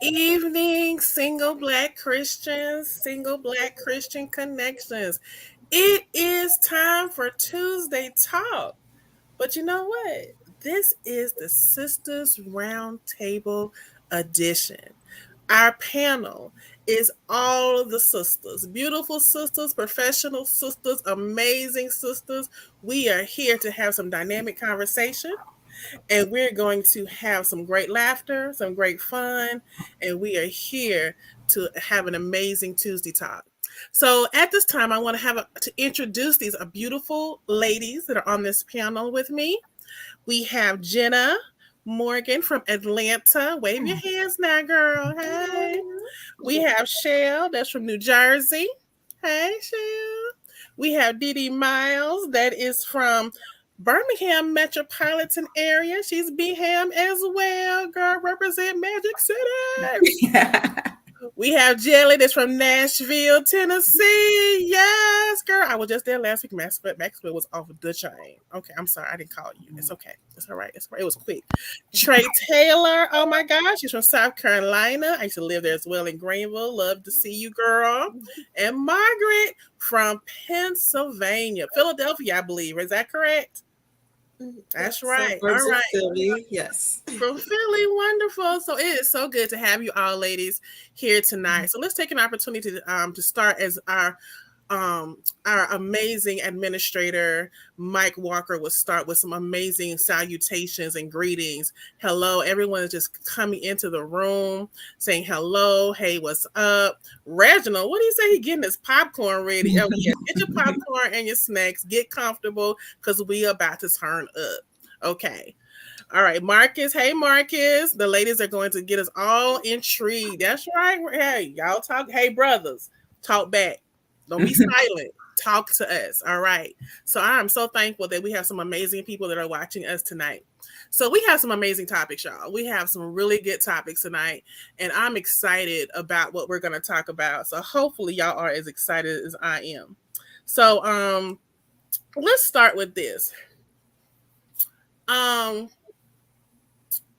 evening, single Black Christians, single Black Christian connections. It is time for Tuesday Talk. But you know what? This is the Sisters Roundtable edition. Our panel is all of the sisters, beautiful sisters, professional sisters, amazing sisters. We are here to have some dynamic conversation, and we're going to have some great laughter, some great fun, and we are here to have an amazing Tuesday talk. So at this time, I want to to introduce these beautiful ladies that are on this panel with me. We have Jenna Morgan from Atlanta. Wave your hands now, girl. Hey. We have Shell, that's from New Jersey. Hey, Shell. We have Dee Dee Miles, that is from Birmingham metropolitan area. She's Beham as well. Girl, represent Magic City. We have Jelly that's from Nashville, Tennessee. Yes, girl. I was just there last week. Maxwell was off the chain. Okay, I'm sorry. I didn't call you. It's okay. It's all right. It's all right. It was quick. Trey Taylor. Oh my gosh. She's from South Carolina. I used to live there as well in Greenville. Love to see you, girl. And Margaret from Pennsylvania. Philadelphia, I believe. Is that correct? That's right. All right. Philly, yes. From Philly, wonderful. So it is so good to have you all ladies here tonight. So let's take an opportunity to start as our amazing administrator, Mike Walker, will start with some amazing salutations and greetings. Hello, everyone is just coming into the room saying hello. Hey, what's up? Reginald, what do you say? He getting his popcorn ready. Oh, yeah. Get your popcorn and your snacks. Get comfortable because we about to turn up. Okay. All right, Marcus. Hey, Marcus. The ladies are going to get us all intrigued. That's right. Hey, y'all talk. Hey, brothers, talk back. Don't be silent. Talk to us. All right. So I'm so thankful that we have some amazing people that are watching us tonight. So we have some amazing topics, y'all. We have some really good topics tonight, and I'm excited about what we're going to talk about. So hopefully y'all are as excited as I am. So let's start with this.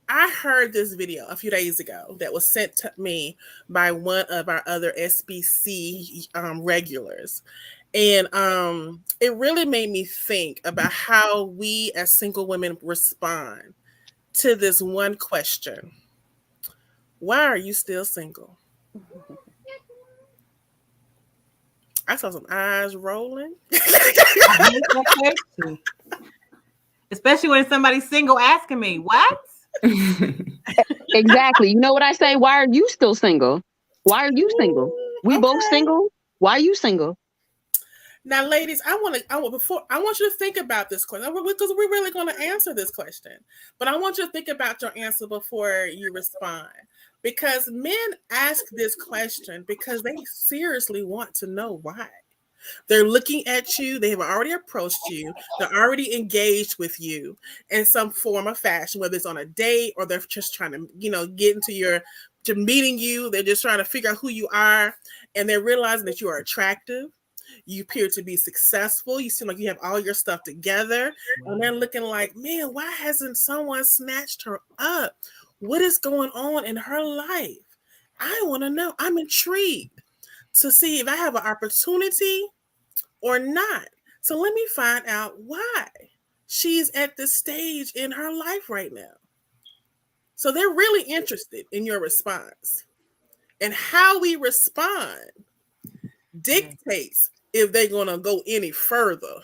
I heard this video a few days ago that was sent to me by one of our other SBC regulars. And it really made me think about how we as single women respond to this one question. Why are you still single? I saw some eyes rolling. Especially when somebody's single asking me, what? Exactly. You know what I say? Why are you still single? Why are you single? We both single. Why are you single? Now, ladies, I want you to think about this question because we're really going to answer this question. But I want you to think about your answer before you respond. Because men ask this question because they seriously want to know why. They're looking at you. They have already approached you. They're already engaged with you in some form or fashion, whether it's on a date or they're just trying to, get to meeting you. They're just trying to figure out who you are. And they're realizing that you are attractive. You appear to be successful. You seem like you have all your stuff together. And they're looking like, man, why hasn't someone snatched her up? What is going on in her life? I want to know. I'm intrigued to see if I have an opportunity or not. So let me find out why she's at this stage in her life right now. So they're really interested in your response. And how we respond dictates if they're going to go any further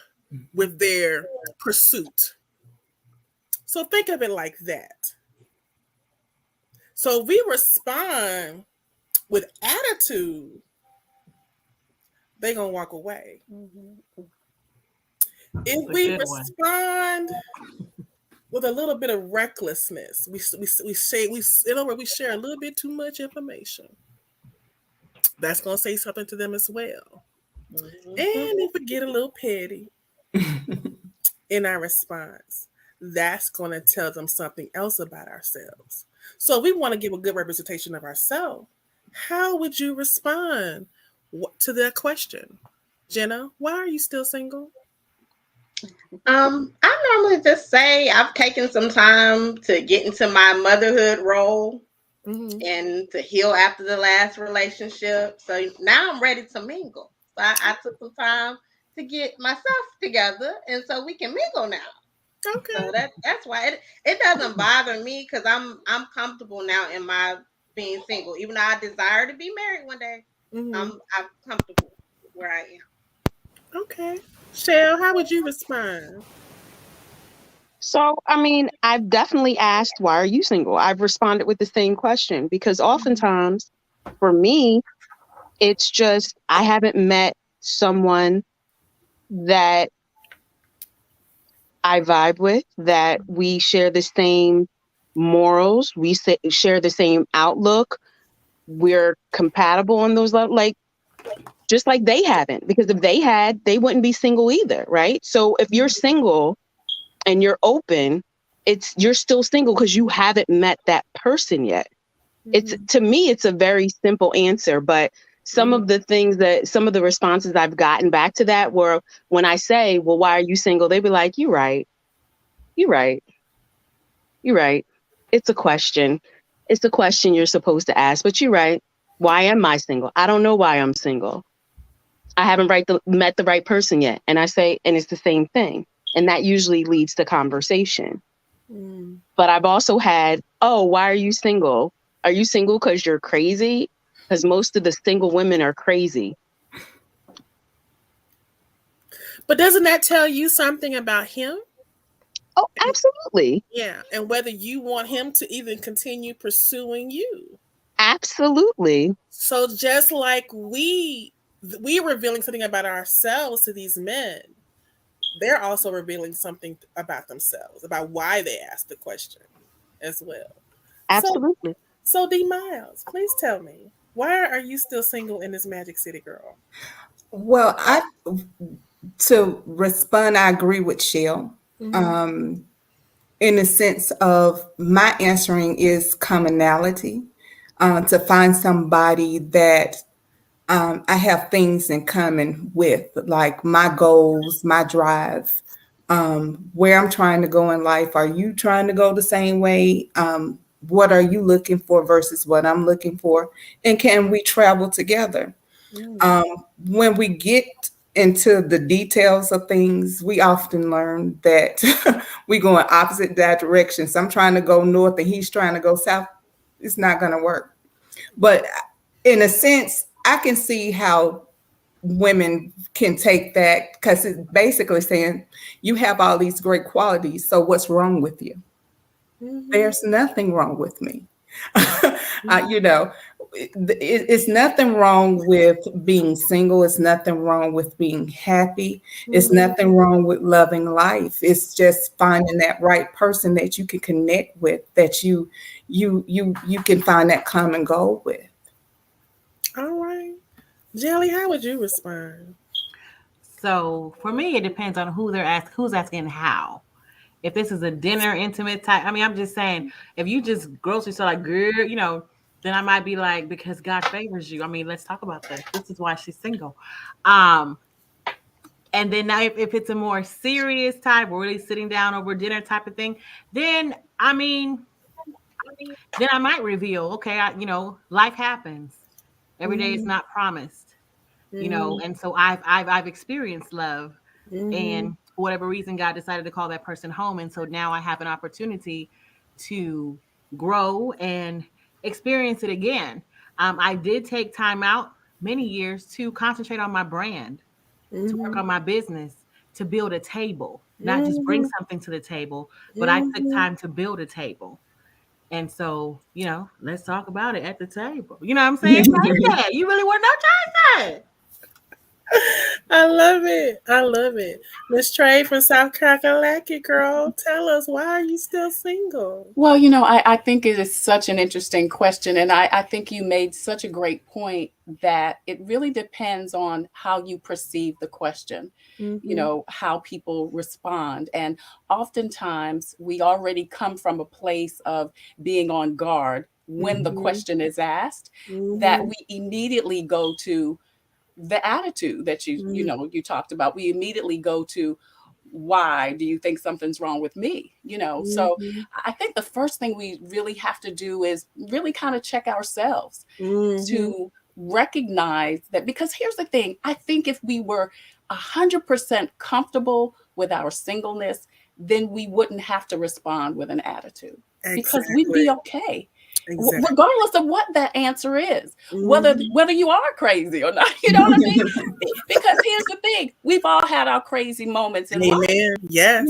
with their pursuit. So think of it like that. So if we respond with attitude, they're going to walk away. Mm-hmm. If we respond with a little bit of recklessness, we share a little bit too much information. That's going to say something to them as well. Mm-hmm. And if we get a little petty in our response, that's going to tell them something else about ourselves. So we want to give a good representation of ourselves. How would you respond to that question? Jenna, why are you still single? I normally just say I've taken some time to get into my motherhood role. and to heal after the last relationship. So now I'm ready to mingle. So I took some time to get myself together, and so we can mingle now. Okay. So that's why it doesn't bother me, because I'm comfortable now in my being single. Even though I desire to be married one day, I'm comfortable where I am. Okay. Shell, how would you respond? So, I mean, I've definitely asked, why are you single? I've responded with the same question because oftentimes for me, it's just I haven't met someone that I vibe with, that we share the same morals, share the same outlook, we're compatible on those levels. Like, just like they haven't, because if they had, they wouldn't be single either, right? So if you're single and you're open, you're still single because you haven't met that person yet. It's, to me, it's a very simple answer, but some of the responses I've gotten back to that were, when I say, well, why are you single? They'd be like, you're right. It's a question. It's a question you're supposed to ask, but you're right. Why am I single? I don't know why I'm single. I haven't met the right person yet. And I say, and it's the same thing. And that usually leads to conversation. But I've also had, oh, why are you single? Are you single because you're crazy? Because most of the single women are crazy. But doesn't that tell you something about him? Oh, absolutely. Yeah. And whether you want him to even continue pursuing you. Absolutely. So just like we're revealing something about ourselves to these men, they're also revealing something about themselves, about why they asked the question as well. Absolutely. So D Miles, please tell me, why are you still single in this Magic City, girl? Well, to respond, I agree with Shell. In the sense of my answering is commonality, to find somebody that I have things in common with, like my goals, my drive, where I'm trying to go in life. Are you trying to go the same way? What are you looking for versus what I'm looking for? And can we travel together? When we get into the details of things, we often learn that we go in opposite directions. I'm trying to go north and he's trying to go south. It's not going to work. But in a sense, I can see how women can take that, because it's basically saying you have all these great qualities. So what's wrong with you? There's nothing wrong with me. It's nothing wrong with being single. It's nothing wrong with being happy. It's nothing wrong with loving life. It's just finding that right person that you can connect with, that you can find that common goal with. All right. Jelly, how would you respond? So for me, it depends on who's asking how. If this is a dinner intimate type, I mean, I'm just saying, if you just grocery store like, girl, then I might be like, because God favors you. I mean, let's talk about this. This is why she's single. And then now if it's a more serious type, or really sitting down over dinner type of thing, then I might reveal, okay, life happens. Every day is not promised, and so I've experienced love, and for whatever reason, God decided to call that person home. And so now I have an opportunity to grow and experience it again. I did take time out many years to concentrate on my brand, to work on my business, to build a table, not just bring something to the table, but I took time to build a table. And so, let's talk about it at the table. You know what I'm saying? You really want to know, China? I love it. I love it. Miss Trey from South Carolina, girl, tell us, why are you still single? Well, I think it is such an interesting question. And I think you made such a great point that it really depends on how you perceive the question, how people respond. And oftentimes we already come from a place of being on guard when the question is asked, that we immediately go to the attitude that you talked about. We immediately go to, why do you think something's wrong with me? So I think the first thing we really have to do is really kind of check ourselves to recognize that, because here's the thing. I think if we were 100% comfortable with our singleness, then we wouldn't have to respond with an attitude, because we'd be okay. Exactly. Regardless of what that answer is, whether you are crazy or not, you know what I mean? Because here's the thing: we've all had our crazy moments in life. Yes.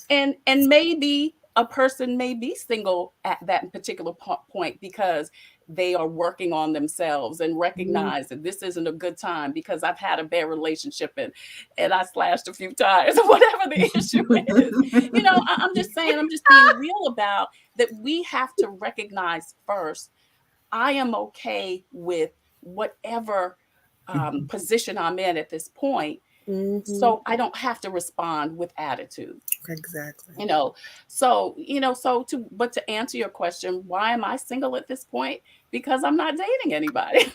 And maybe a person may be single at that particular point because they are working on themselves and recognize that this isn't a good time because I've had a bad relationship and I slashed a few tires or whatever the issue is. I'm just saying, I'm just being real about that. We have to recognize first, I am okay with whatever position I'm in at this point. So I don't have to respond with attitude. Exactly. But to answer your question, why am I single at this point? Because I'm not dating anybody.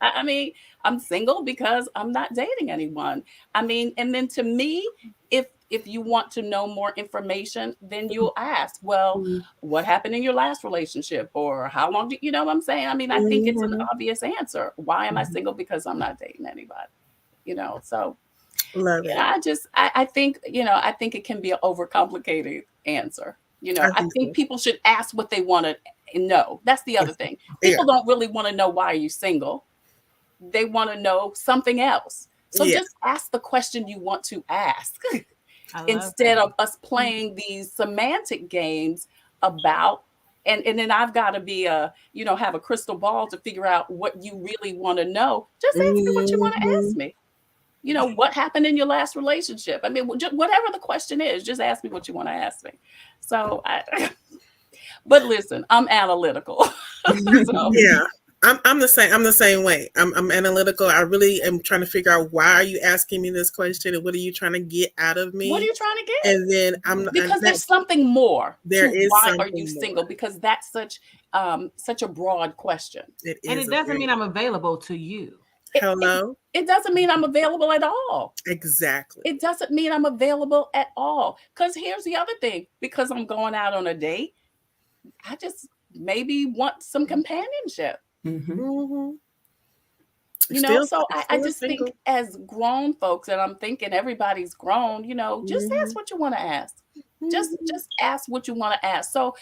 I mean, I'm single because I'm not dating anyone. I mean, and then to me, if you want to know more information, then you'll ask, well, what happened in your last relationship, or how long do you know what I'm saying? I mean, I think it's an obvious answer. Why am I single? Because I'm not dating anybody. So love it. I think it can be an overcomplicated answer. I think people should ask what they want to know. That's the other thing. People don't really want to know, why are you single? They want to know something else. So just ask the question you want to ask instead of us playing these semantic games about, and then I've got to be have a crystal ball to figure out what you really want to know. Just ask me what you want to ask me. What happened in your last relationship? I mean, whatever the question is, just ask me what you want to ask me. So but listen, I'm analytical. Yeah. I'm the same. I'm the same way. I'm analytical. I really am trying to figure out, why are you asking me this question, and what are you trying to get out of me? What are you trying to get? And then because there's something more. There is why something are you more. single? Because that's such a broad question. It doesn't mean I'm available to you. Hello. It doesn't mean I'm available at all. Exactly. It doesn't mean I'm available at all. Because here's the other thing: because I'm going out on a date, I just maybe want some companionship. So I just think, as grown folks, and I'm thinking everybody's grown, just ask what you want to ask. Just ask what you want to ask. So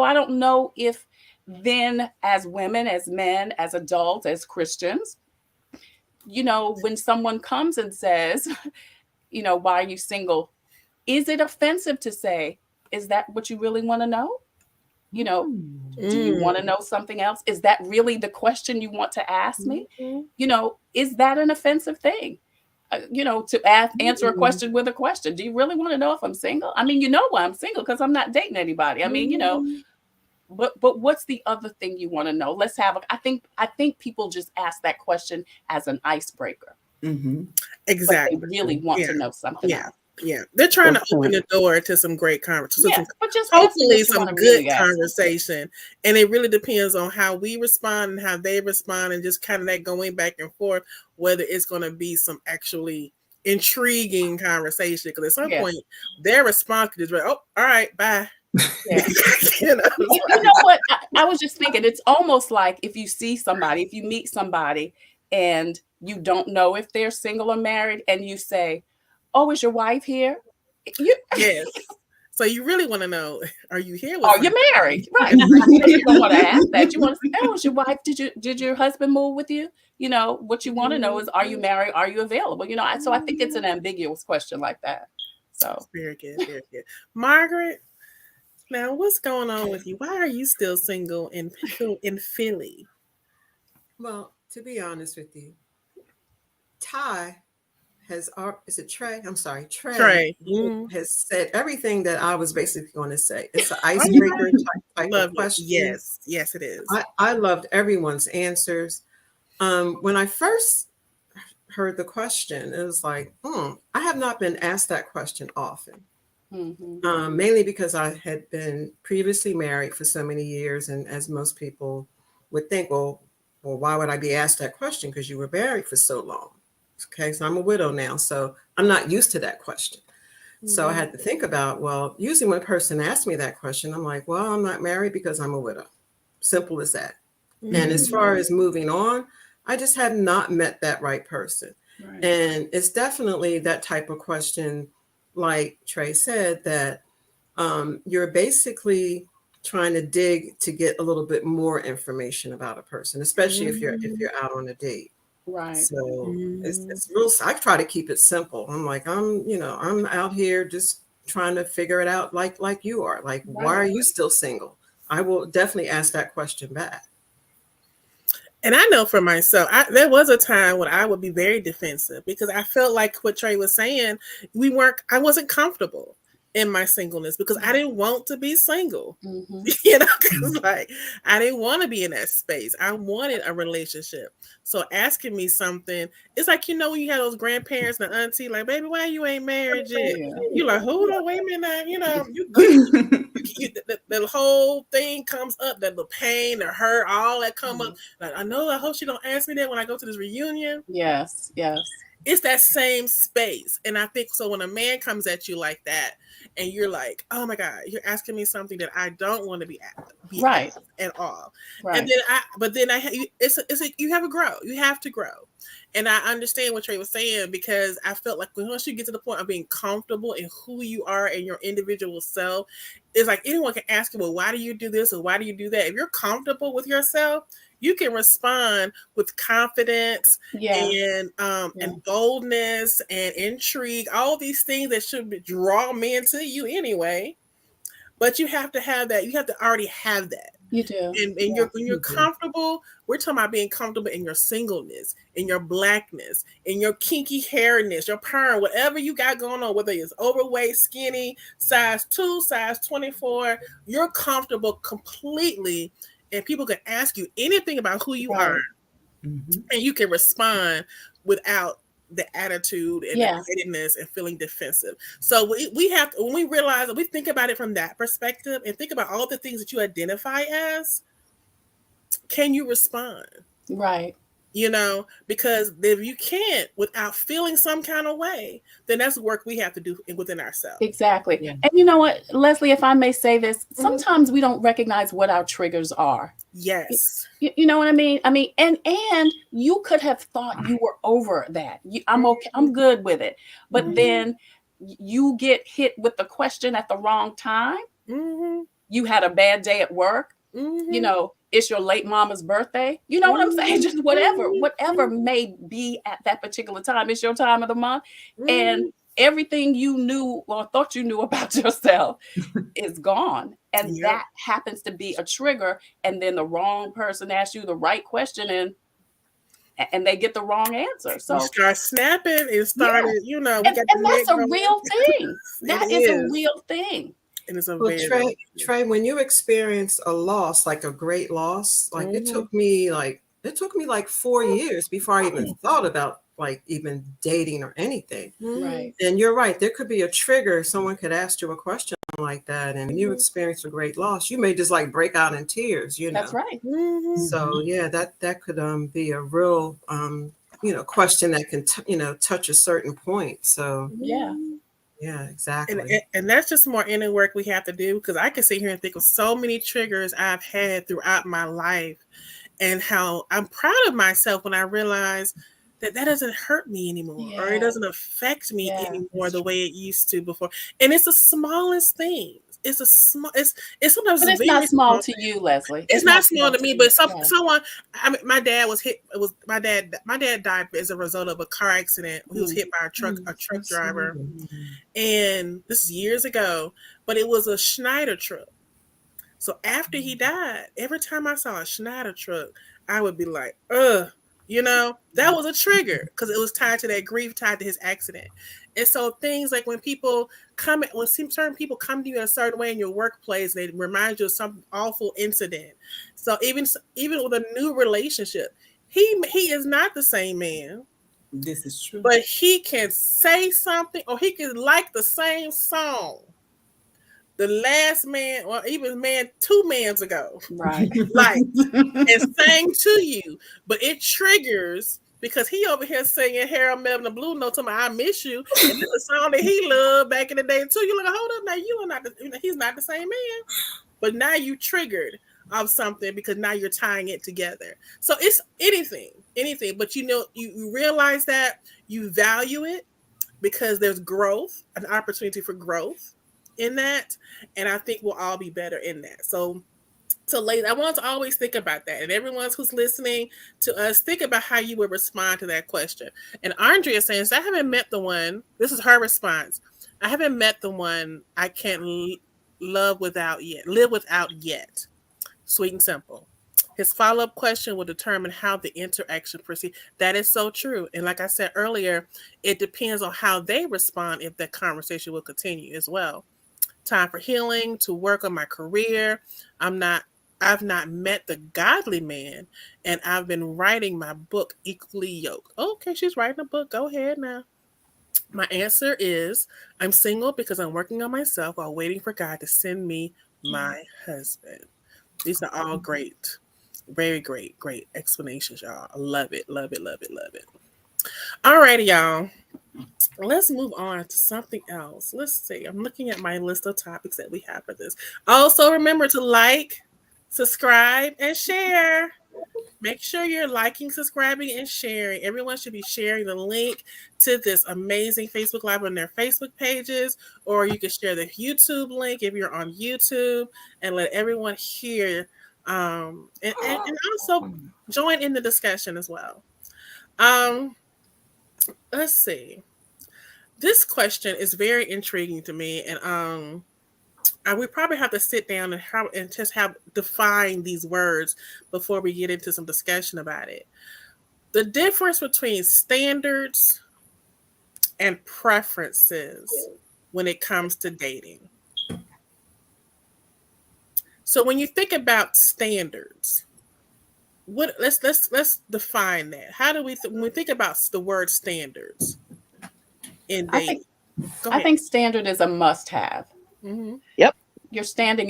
I don't know if then, as women, as men, as adults, as Christians, when someone comes and says, why are you single? Is it offensive to say, is that what you really want to know? Do you want to know something else? Is that really the question you want to ask me? Is that an offensive thing? To answer a question with a question. Do you really want to know if I'm single? I mean, why I'm single, because I'm not dating anybody. I mean, but what's the other thing you want to know? Let's have I think people just ask that question as an icebreaker. Exactly. But they really want to know something else. Yeah, they're trying to open the door to some great conversation. But just hopefully some good conversation. And it really depends on how we respond and how they respond, and just kind of that going back and forth, whether it's going to be some actually intriguing conversation. Because at some point, their response could just be, oh, all right, bye. Yeah. You know what? I was just thinking, it's almost like if you meet somebody and you don't know if they're single or married, and you say, oh, is your wife here? Yes. So you really want to know, are you here? Are you married? Right. You don't want to ask that. You want to say, oh, is your wife? Did your husband move with you? What you want to know is, are you married? Are you available? So I think it's an ambiguous question like that. So very good, very good. Margaret, now what's going on with you? Why are you still single in Philly? Well, to be honest with you, Ty is it Trey? I'm sorry, Trey has said everything that I was basically going to say. It's an icebreaker type of question. Yes, it is. I loved everyone's answers. When I first heard the question, it was like, I have not been asked that question often. Mainly because I had been previously married for so many years, and as most people would think, well, why would I be asked that question? Because you were married for so long. Okay, so I'm a widow now, so I'm not used to that question. So I had to think about, well, usually when a person asks me that question, I'm like, well, I'm not married because I'm a widow. Simple as that. And as far as moving on, I just have not met that right person. Right. And it's definitely that type of question, like Trey said, that you're basically trying to dig to get a little bit more information about a person, especially if you're out on a date. Right. So it's real. I try to keep it simple. I'm like, I'm out here just trying to figure it out like you are. Like, why are you still single? I will definitely ask that question back. And I know for myself, there was a time when I would be very defensive because I felt like what Trey was saying, I wasn't comfortable in my singleness because I didn't want to be single. Because like I didn't want to be in that space. I wanted a relationship. So asking me something, it's like, when you have those grandparents and the auntie, like, baby, why you ain't married yet? You're like, hold on, wait a minute, the whole thing comes up, that the pain, the hurt, all that come up. Like, I hope she don't ask me that when I go to this reunion. Yes. It's that same space. And I think so when a man comes at you like that and you're like, oh my God, you're asking me something that I don't want to be asked at all. Right. And then you have to grow. You have to grow. And I understand what Trey was saying because I felt like once you get to the point of being comfortable in who you are and your individual self, it's like anyone can ask you, well, why do you do this or why do you do that? If you're comfortable with yourself, you can respond with confidence and boldness and intrigue, all these things that should draw men to you anyway. But you have to have that. You have to already have that. You do. And when you're comfortable, we're talking about being comfortable in your singleness, in your blackness, in your kinky hairness, your perm, whatever you got going on, whether it's overweight, skinny, size 2, size 24, you're comfortable completely. And people can ask you anything about who you are, and you can respond without the attitude and the readiness and feeling defensive. So we have to, when we realize that, we think about it from that perspective and think about all the things that you identify as, can you respond? Right. Because if you can't without feeling some kind of way, then that's work we have to do within ourselves. Exactly. Yeah. And you know what, Leslie, if I may say this, sometimes we don't recognize what our triggers are. Yes. You know what I mean? And you could have thought you were over that. I'm okay. I'm good with it. But then you get hit with the question at the wrong time. You had a bad day at work. It's your late mama's birthday. You know what I'm saying? Just whatever may be at that particular time. It's your time of the month. And everything you knew or thought you knew about yourself is gone. And that happens to be a trigger. And then the wrong person asks you the right question and they get the wrong answer. So you start snapping. It started, and that's a real thing. That is a real thing. And it's a Trey, when you experience a loss, like a great loss, like it took me like 4 years before I even thought about like even dating or anything. Right. And you're right. There could be a trigger. Someone could ask you a question like that. And when you experience a great loss, you may just like break out in tears, That's right. So that could be a real, question that can, touch a certain point. So yeah, exactly. And that's just more inner work we have to do, because I can sit here and think of so many triggers I've had throughout my life and how I'm proud of myself when I realize that doesn't hurt me anymore, or it doesn't affect me anymore the way it used to before. And it's the smallest things. It's sometimes but it's not small to you, Leslie. It's not small to me, but someone. I mean, my dad was hit. My dad died as a result of a car accident. He was hit by a truck driver, and this is years ago. But it was a Schneider truck. So after he died, every time I saw a Schneider truck, I would be like, ugh. That was a trigger because it was tied to that grief, tied to his accident. And so things like when certain people come to you in a certain way in your workplace, they remind you of some awful incident. So even with a new relationship, he is not the same man. This is true. But he can say something, or he can like the same song the last man, or even 2 mans ago, right? Like and sang to you, but it triggers because he over here singing Harold Melvin the Blue Note to I miss you, and it's a song that he loved back in the day too. You're like, hold up, now you are not he's not the same man. But now you triggered of something because now you're tying it together. So it's anything, but you realize that you value it because there's growth, an opportunity for growth in that. And I think we'll all be better in that. So ladies, I want to always think about that. And everyone who's listening to us, think about how you would respond to that question. And Andrea is saying, I haven't met the one, this is her response. I haven't met the one I can't live without yet. Sweet and simple. His follow-up question will determine how the interaction proceeds. That is so true. And like I said earlier, it depends on how they respond if that conversation will continue as well. Time for healing, to work on my career. I've not met the godly man, and I've been writing my book, Equally Yoked. Okay, she's writing a book. Go ahead now. My answer is I'm single because I'm working on myself while waiting for God to send me my husband. These are all great, very great explanations, y'all. I love it. All righty, y'all. Let's move on to something else. Let's see. I'm looking at my list of topics that we have for this. Also, remember to like, subscribe, and share. Make sure you're liking, subscribing, and sharing. Everyone should be sharing the link to this amazing Facebook Live on their Facebook pages, or you can share the YouTube link if you're on YouTube and let everyone hear. And also join in the discussion as well. Let's see. This question is very intriguing to me, and we probably have to sit down and just define these words before we get into some discussion about it. The difference between standards and preferences when it comes to dating. So when you think about standards, let's define that. How do we when we think about the word standards in dating? I think standard is a must-have. Mm-hmm. Yep. Your standard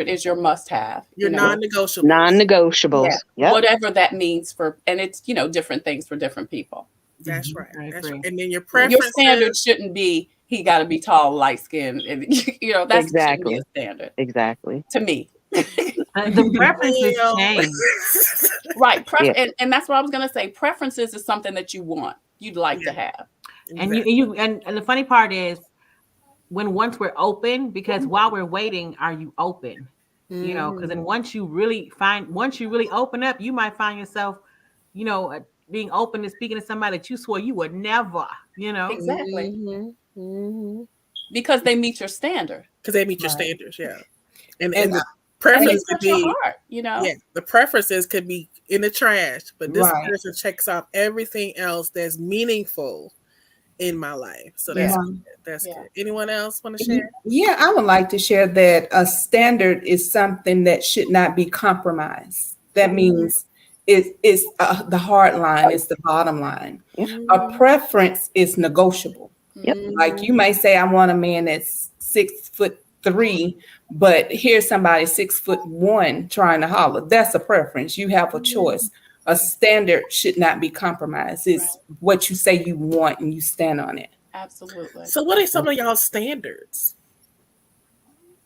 is your must-have. Your non-negotiable. Non-negotiables. Yeah. Yep. Whatever that means and it's different things for different people. That's right. That's right. And then your preference. Your standard shouldn't be he got to be tall, light skinned, and that's exactly shouldn't be a standard. Exactly. To me. The preferences change. Right. And that's what I was gonna say. Preferences is something that you'd like to have. And and the funny part is once we're open, because while we're waiting, are you open? Because then once you really open up, you might find yourself, being open to speaking to somebody that you swore you would never, Exactly. Because they meet your standard. Because they meet your standards, yeah. And the preference could be heart, Yeah, the preferences could be in the trash, but this person checks off everything else that's meaningful in my life. So that's good. Anyone else want to share? Yeah, I would like to share that a standard is something that should not be compromised. That means it's the hard line, it's the bottom line. A preference is negotiable. Like you may say, I want a man that's 6'3", but here's somebody 6'1" trying to holler. That's a preference. You have a choice. A standard should not be compromised. It's what you say you want and you stand on it. Absolutely. So what are some of y'all standards?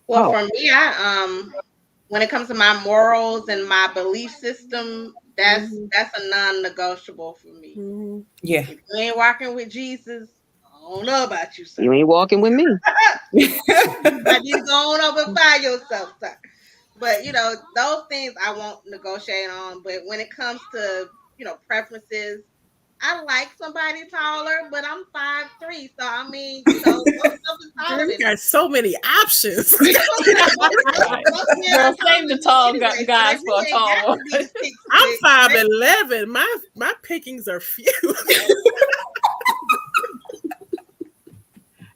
Well, for me, when it comes to my morals and my belief system, that's a non-negotiable for me. Yeah. If you ain't walking with Jesus, I don't know about you, sir. You ain't walking with me. You go on over and find yourself, sir. But those things I won't negotiate on. But when it comes to preferences, I like somebody taller, but I'm 5'3", so I mean, you got so many options. Girl, save the tall guys for a tall one. I'm 5'11". My pickings are few.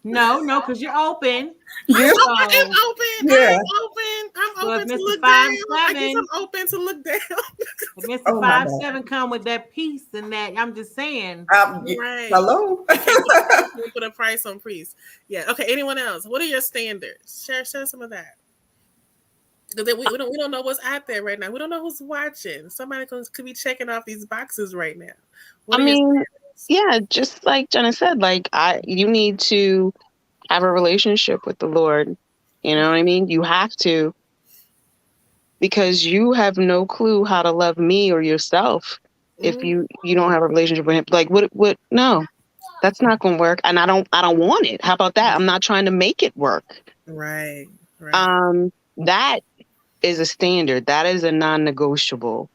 No, because you're open. I'm open. Yeah. I'm open to look down. I guess I'm open to look down. Mr. 5'7" come with that piece and that. I'm just saying. Right. Hello. Put a price on priest. Yeah. Okay. Anyone else? What are your standards? Share some of that. Because we don't know what's out there right now. We don't know who's watching. Somebody could be checking off these boxes right now. I mean, yeah, just like Jenna said, like you need to have a relationship with the Lord. You know what I mean? You have to, because you have no clue how to love me or yourself if you don't have a relationship with him. Like what no. That's not going to work, and I don't want it. How about that? I'm not trying to make it work. Right. That is a standard. That is a non-negotiable.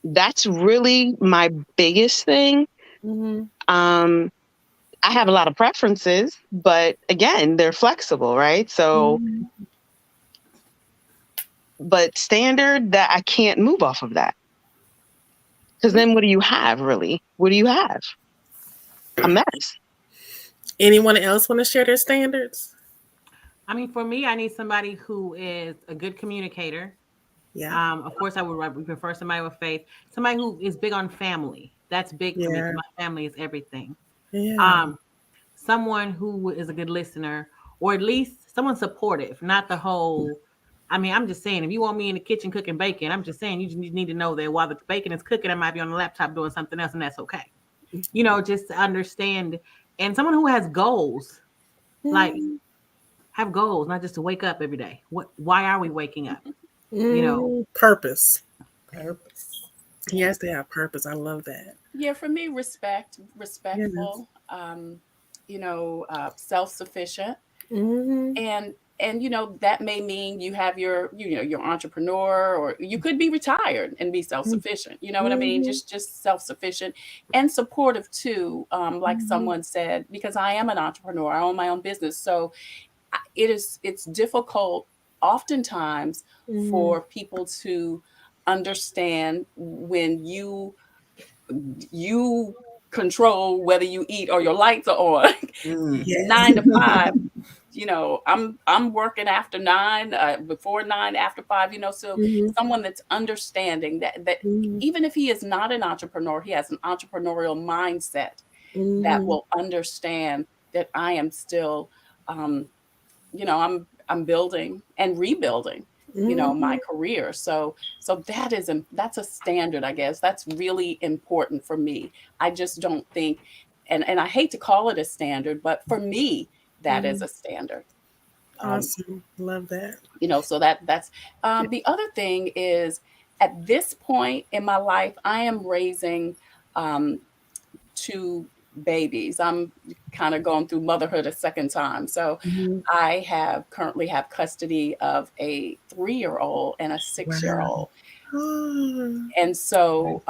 That's really my biggest thing. I have a lot of preferences, but again, they're flexible, right? So, but standard, that I can't move off of that. Because then what do you have, really? What do you have? A mess. Anyone else want to share their standards? I mean, for me, I need somebody who is a good communicator. Yeah. Of course, I would prefer somebody with faith. Somebody who is big on family. That's big for me. My family is everything. Yeah. Someone who is a good listener, or at least someone supportive, not the whole. I mean, I'm just saying, if you want me in the kitchen cooking bacon, I'm just saying you just need to know that while the bacon is cooking, I might be on the laptop doing something else, and that's okay. You know, just to understand. And someone who has goals, like have goals, not just to wake up every day. Why are we waking up? You know, purpose. Yes, they have purpose. I love that. Yeah, for me, respectful, self-sufficient, and that may mean you have your entrepreneur, or you could be retired and be self-sufficient. You know what I mean? Just self-sufficient and supportive too. Like someone said, because I am an entrepreneur, I own my own business, so it's difficult oftentimes for people to understand when you control whether you eat or your lights are on. 9 to 5, I'm working after 9, before 9, after 5, so someone that's understanding that even if he is not an entrepreneur, he has an entrepreneurial mindset that will understand that I am still I'm building and rebuilding my career. So that's a standard, I guess. That's really important for me. I just don't think, and I hate to call it a standard, but for me, that is a standard. Awesome. Love that. So that's the other thing is, at this point in my life, I am raising 2 babies. I'm kind of going through motherhood a second time. So I currently have custody of a 3-year-old and a 6-year-old. Wow. And so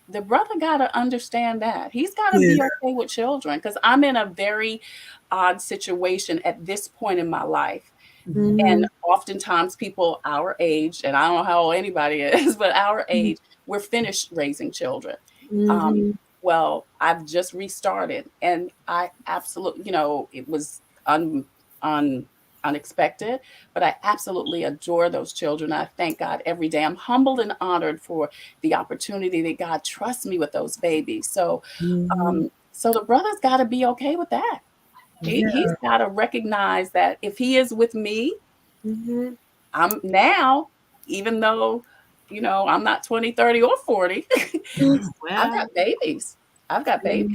the brother got to understand that. He's got to be okay with children, because I'm in a very odd situation at this point in my life. And oftentimes people our age, and I don't know how old anybody is, but our age, we're finished raising children. Well, I've just restarted, and I absolutely, it was unexpected, but I absolutely adore those children. I thank God every day. I'm humbled and honored for the opportunity that God trusts me with those babies. So, so the brother's got to be okay with that. He's got to recognize that if he is with me, I'm now, even though, I'm not 20, 30, or 40, I've got babies.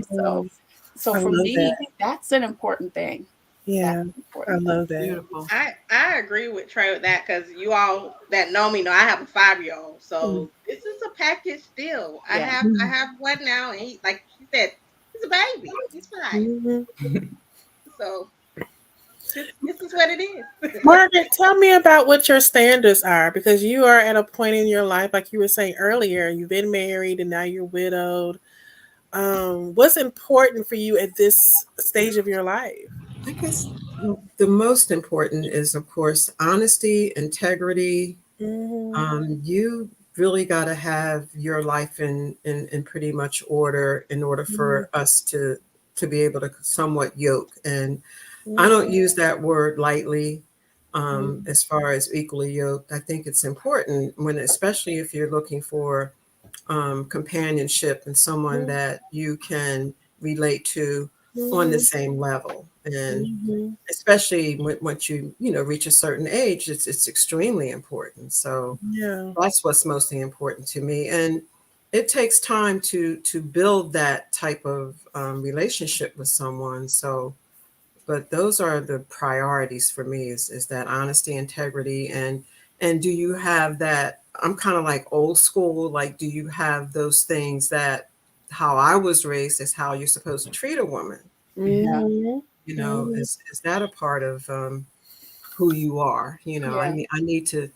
So for me, that's an important thing. Yeah, I love that. Beautiful. I agree with Trey with that, because you all that know me know I have a 5-year-old, so this is a package deal. I have one now, and he, like she said, he's a baby. He's 5. So this is what it is. Margaret, tell me about what your standards are, because you are at a point in your life, like you were saying earlier, you've been married and now you're widowed. What's important for you at this stage of your life? I guess the most important is, of course, honesty, integrity. You really got to have your life in pretty much order in order for us to be able to somewhat yoke. And I don't use that word lightly, as far as equally yoked. I think it's important especially if you're looking for companionship and someone that you can relate to on the same level. And especially once you reach a certain age, it's extremely important. So that's what's mostly important to me. And it takes time to build that type of relationship with someone. So, but those are the priorities for me, is that honesty, integrity, and do you have that? I'm kind of like old school. Like, do you have those things that how I was raised is how you're supposed to treat a woman? Is that a part of who you are? I need to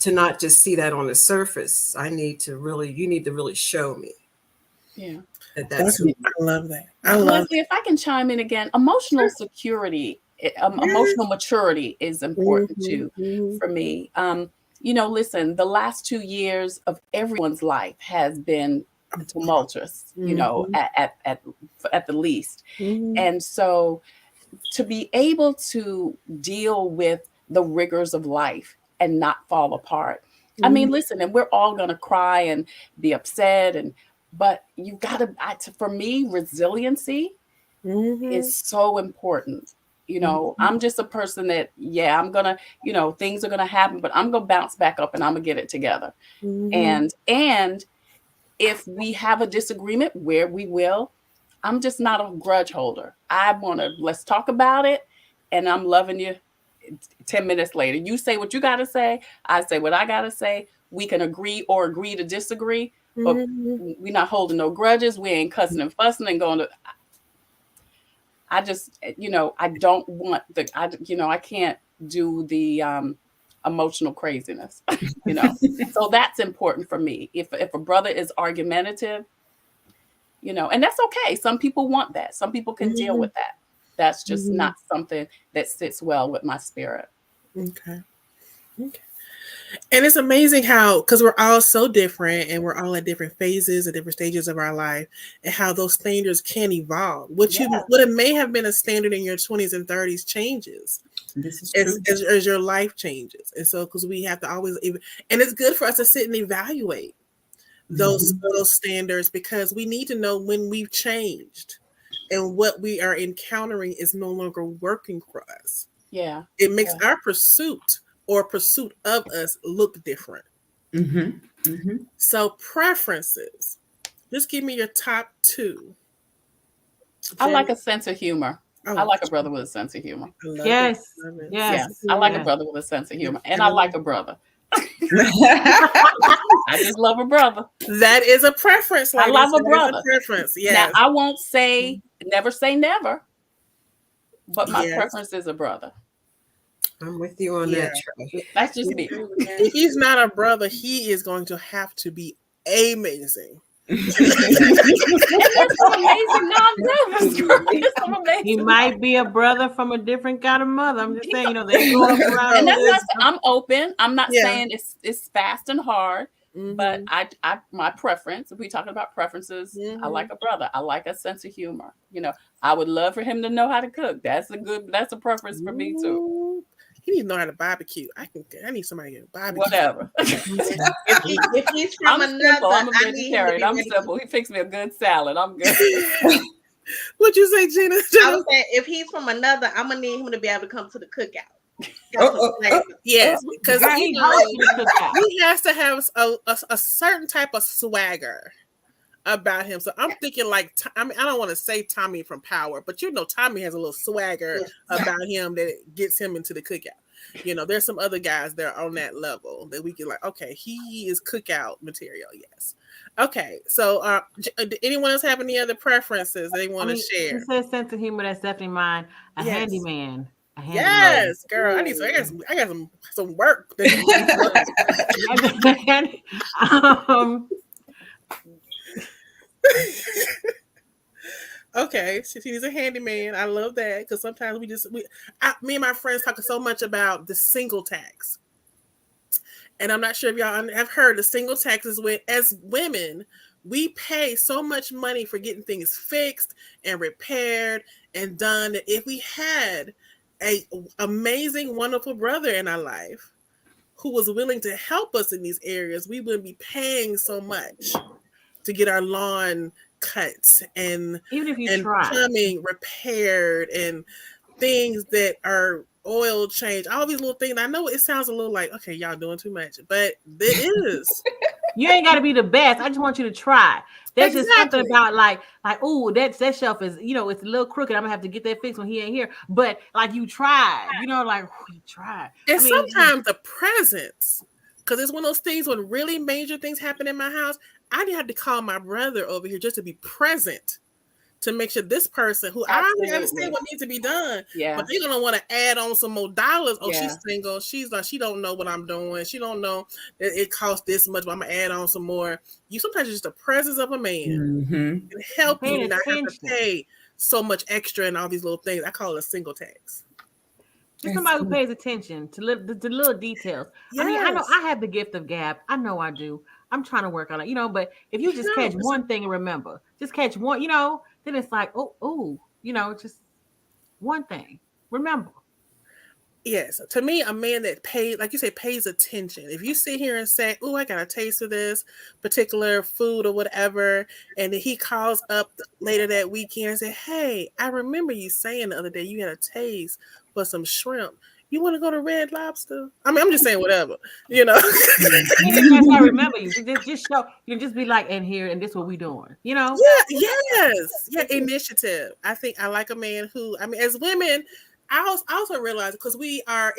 not just see that on the surface. You need to really show me. That's I love that. I love Leslie, if I can chime in again, emotional security, emotional maturity is important too for me. Listen, the last 2 years of everyone's life has been tumultuous, at the least. And so to be able to deal with the rigors of life and not fall apart. I mean, listen, and we're all going to cry and be upset, but you got to, for me, resiliency is so important. I'm just a person that, I'm going to, things are going to happen, but I'm going to bounce back up and I'm going to get it together. And if we have a disagreement, where we will, I'm just not a grudge holder. Let's talk about it. And I'm loving you 10 minutes later. You say what you got to say. I say what I got to say. We can agree to disagree, but we're not holding no grudges. We ain't cussing and fussing and going to, I just, I don't want I can't do the emotional craziness, So that's important for me. If a brother is argumentative, and that's okay. Some people want that. Some people can deal with that. That's just not something that sits well with my spirit. Okay. And it's amazing how, because we're all so different and we're all at different phases and different stages of our life, and how those standards can evolve. What it may have been a standard in your 20s and 30s changes. This is true. As your life changes. And so, because we have to always, and it's good for us to sit and evaluate those standards, because we need to know when we've changed and what we are encountering is no longer working for us. Yeah. It makes our pursuit of us look different. So preferences. Just give me your top two. I like a sense of humor. I like a brother with a sense of humor. Yes. I like a brother with a sense of humor. And I like a brother. I just love a brother. That is a preference. I love a brother. Preference. Yes. Now, I won't never say never, but my preference is a brother. I'm with you on that. That's just me. If he's not a brother, he is going to have to be amazing. He might be a brother from a different kind of mother. I'm just saying, they grow up around. And that's I'm open. I'm not saying it's fast and hard, but my preference. If we talking about preferences, I like a brother. I like a sense of humor. I would love for him to know how to cook. That's a preference for me too. He needs to know how to barbecue. I need somebody to barbecue. Whatever. if he's from another, I'm a vegetarian. I'm simple. He fixed me a good salad. I'm good. What'd you say, Gina? I was saying, if he's from another, I'm gonna need him to be able to come to the cookout. Yes, because he has to have a certain type of swagger about him. So I'm thinking like, I don't want to say Tommy from Power, but Tommy has a little swagger about him that gets him into the cookout. There's some other guys that are on that level that we can like, okay, he is cookout material. Yes. Okay. So anyone else have any other preferences they want to share? You said sense of humor. That's definitely mine. A handyman. Yes, girl. I got some work. Okay, she's a handyman. I love that, because sometimes me and my friends talk so much about the single tax, and I'm not sure if y'all have heard the single tax is when, as women, we pay so much money for getting things fixed and repaired and done, that if we had a amazing, wonderful brother in our life who was willing to help us in these areas, we wouldn't be paying so much to get our lawn cuts and even if you try plumbing repaired and things that are oil change, all these little things. I know it sounds a little like, okay, y'all doing too much, but it is. You ain't got to be the best. I just want you to try. There's just something about like, oh, that shelf is, it's a little crooked. I'm gonna have to get that fixed when he ain't here. But like you tried, like you tried. And sometimes the presence, because it's one of those things when really major things happen in my house, I have to call my brother over here just to be present to make sure this person who I already understand what needs to be done, but they're gonna want to add on some more dollars. Oh, she's single. She's like, she don't know what I'm doing. She don't know that it costs this much, but I'm gonna add on some more. You sometimes just the presence of a man can help you not have to pay so much extra and all these little things. I call it a single tax. Just somebody who pays attention to the little details. Yes. I mean, I know I have the gift of gab. I know I do. I'm trying to work on it, but if you just catch one thing and remember, just catch one, then it's like, just one thing. Remember. Yes. To me, a man that pays, like you say, pays attention. If you sit here and say, oh, I got a taste of this particular food or whatever, and then he calls up later that weekend and say, hey, I remember you saying the other day you had a taste for some shrimp. You want to go to Red Lobster? I mean, I'm just saying whatever, I remember you. Just show, just be like, and here, and this what we doing, Yeah, yes. Yeah, initiative. I think I like a man who, as women, I also realize because we are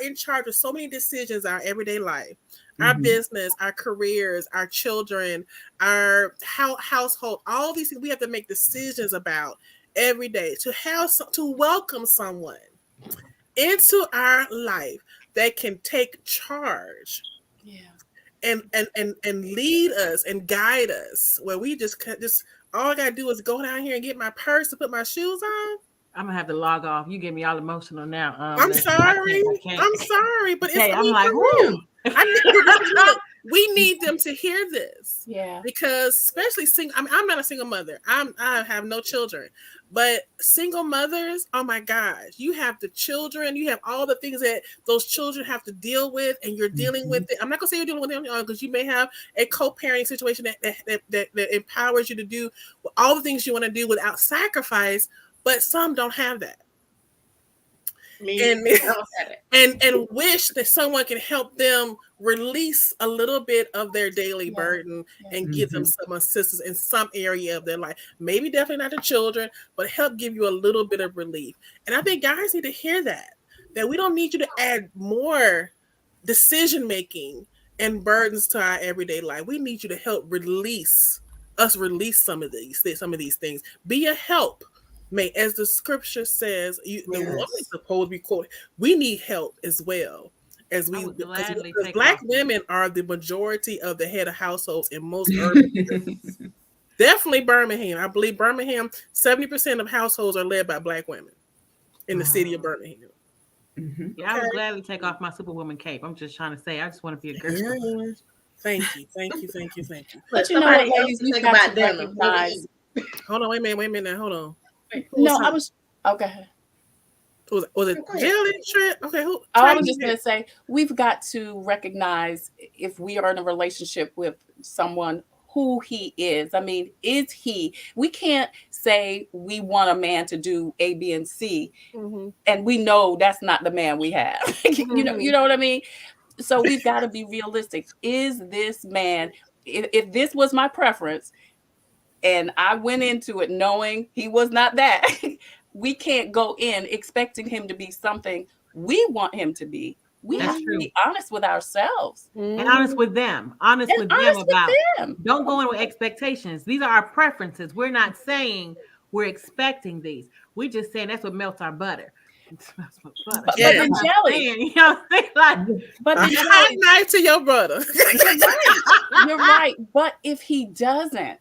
in charge of so many decisions in our everyday life, our business, our careers, our children, our household, all these things we have to make decisions about every day to welcome someone into our life that can take charge and lead us and guide us, where we just all I gotta do is go down here and get my purse to put my shoes on. I'm gonna have to log off. You get me all emotional now. I'm sorry. I'm sorry, but it's I'm like, whoo. We need them to hear this. Yeah. Because especially single, I'm not a single mother. I have no children. But single mothers, oh my gosh, you have the children, you have all the things that those children have to deal with, and you're dealing with it. I'm not gonna say you're dealing with it on your own, because you may have a co-parenting situation that empowers you to do all the things you want to do without sacrifice, but some don't have that. And wish that someone can help them release a little bit of their daily burden and give them some assistance in some area of their life. Maybe definitely not the children, but help give you a little bit of relief. And I think guys need to hear that we don't need you to add more decision making and burdens to our everyday life. We need you to help release some of these things. Be a help. As the scripture says, the woman is supposed to be quoted. We need help as well, because Black women are the majority of the head of households in most urban areas. Definitely Birmingham. I believe Birmingham, 70% of households are led by Black women in the city of Birmingham. Yeah, I would gladly take off my Superwoman cape. I'm just trying to say, I just want to be a girl. Yeah. Thank you. But ladies, we've got to recognize. Hold on, wait a minute. Hold on. No, I was. Okay. Was it jelly shrimp? Okay. I was just going to say, we've got to recognize if we are in a relationship with someone, who he is. I mean, is he? We can't say we want a man to do A, B, and C, and we know that's not the man we have. You know what I mean? So we've got to be realistic. Is this man? If this was my preference, and I went into it knowing he was not that, we can't go in expecting him to be something we want him to be. We have to be honest with ourselves. And honest with them. Honest with them. Don't go in with expectations. These are our preferences. We're not saying we're expecting these. We're just saying that's what melts our butter. But the jelly, but a hot night to your brother. You're right. But if he doesn't,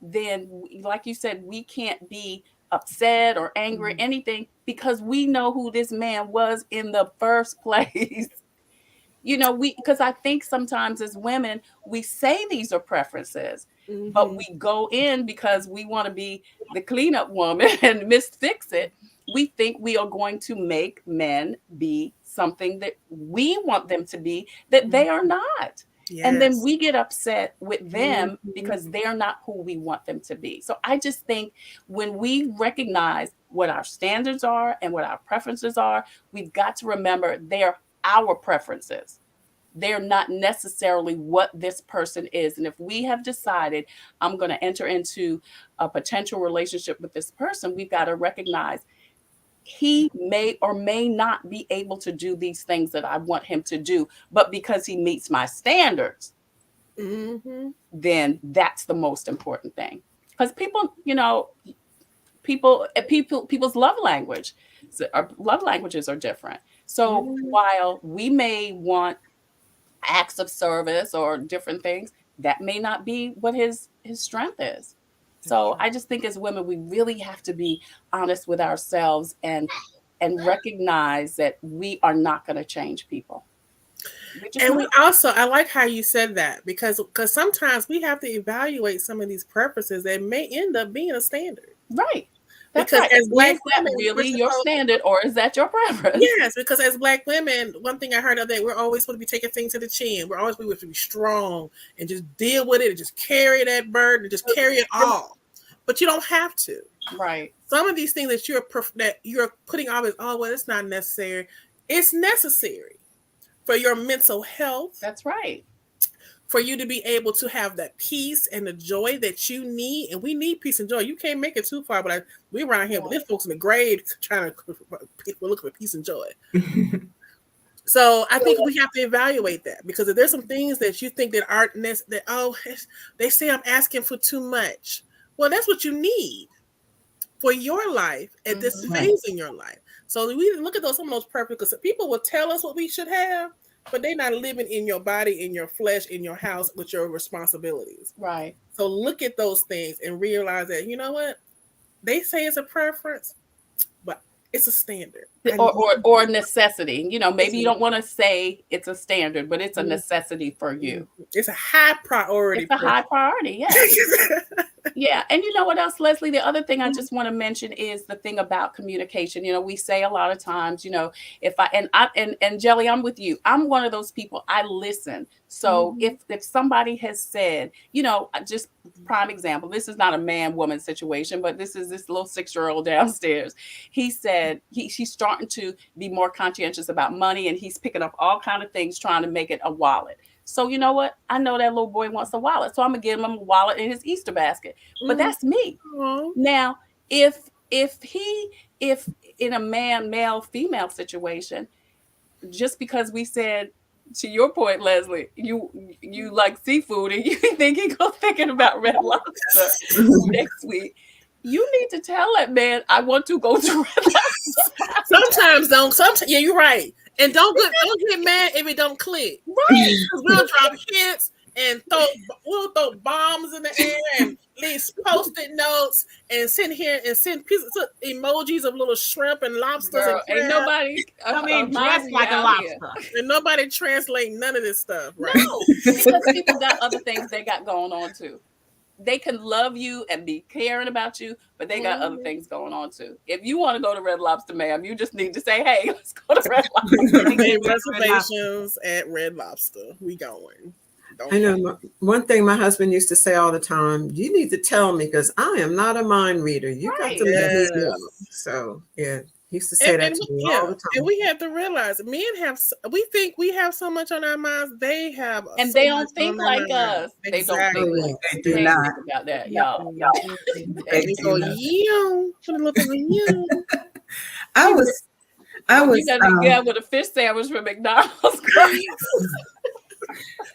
then, like you said, we can't be upset or angry or anything, because we know who this man was in the first place. Because I think sometimes as women, we say these are preferences, but we go in because we want to be the cleanup woman and misfix it. We think we are going to make men be something that we want them to be, that they are not. Yes. And then we get upset with them because they're not who we want them to be. So I just think when we recognize what our standards are and what our preferences are, we've got to remember they're our preferences. They're not necessarily what this person is. And if we have decided I'm going to enter into a potential relationship with this person, we've got to recognize he may or may not be able to do these things that I want him to do, but because he meets my standards, then that's the most important thing. Because people, people's love languages are different. So while we may want acts of service or different things, that may not be what his strength is. So I just think as women, we really have to be honest with ourselves and recognize that we are not going to change people. And we also, I like how you said that, because sometimes we have to evaluate some of these preferences that may end up being a standard. Right. That's because as Black women, really your standard, or is that your preference? Yes, because as Black women, one thing I heard of that we're always supposed to be taking things to the chin. We're always supposed to be strong and just deal with it and just carry that burden and just carry it all. But you don't have to. Right. Some of these things that you're putting off as, oh well, it's not necessary. It's necessary for your mental health. That's right. For you to be able to have that peace and the joy that you need. And we need peace and joy. You can't make it too far, but we're around here, but there's folks in the grave trying to look for peace and joy. So I think we have to evaluate that, because if there's some things that you think that aren't necessary, they say I'm asking for too much. Well, that's what you need for your life at this phase in your life. So we look at some of those preferences, because people will tell us what we should have, but they're not living in your body, in your flesh, in your house with your responsibilities. Right. So look at those things and realize that, you know what? They say it's a preference, but it's a standard. Or necessity. Maybe you don't want to say it's a standard, but it's a necessity for you. It's a high priority. It's a high priority, yeah. Yeah. And you know what else, Leslie? The other thing I just want to mention is the thing about communication. We say a lot of times, and Jelly, I'm with you. I'm one of those people. I listen. So if somebody has said, just prime example, this is not a man-woman situation, but this is this little 6-year-old downstairs. He said she's starting to be more conscientious about money, and he's picking up all kind of things, trying to make it a wallet. So you know what? I know that little boy wants a wallet, so I'm gonna give him a wallet in his Easter basket. But that's me. Now, if in a male female situation, just because we said, to your point, Leslie, you like seafood and you think he go thinking about Red Lobster next week, you need to tell that man, I want to go to Red Lobster. Sometimes, yeah, you're right. And don't get mad if it don't click. Right. We'll drop hints and we'll throw bombs in the air and leave post-it notes and send pieces of emojis of little shrimp and lobsters. Girl, and ain't nobody dressed like a lobster. And nobody translate none of this stuff, right? No, because people got other things they got going on too. They can love you and be caring about you, but they got other things going on too. If you want to go to Red Lobster, ma'am, you just need to say, hey, let's go to Red Lobster. Reservations at Red Lobster. We going. I know one thing my husband used to say all the time, you need to tell me, because I am not a mind reader. You got to let me know. So, yeah. He used to say that to me all the time. And we have to realize, we think we have so much on our minds. They have, and they don't think like us. Exactly. They don't think they do not think about that, y'all. They go, I was. You got to be good with a fish sandwich from McDonald's.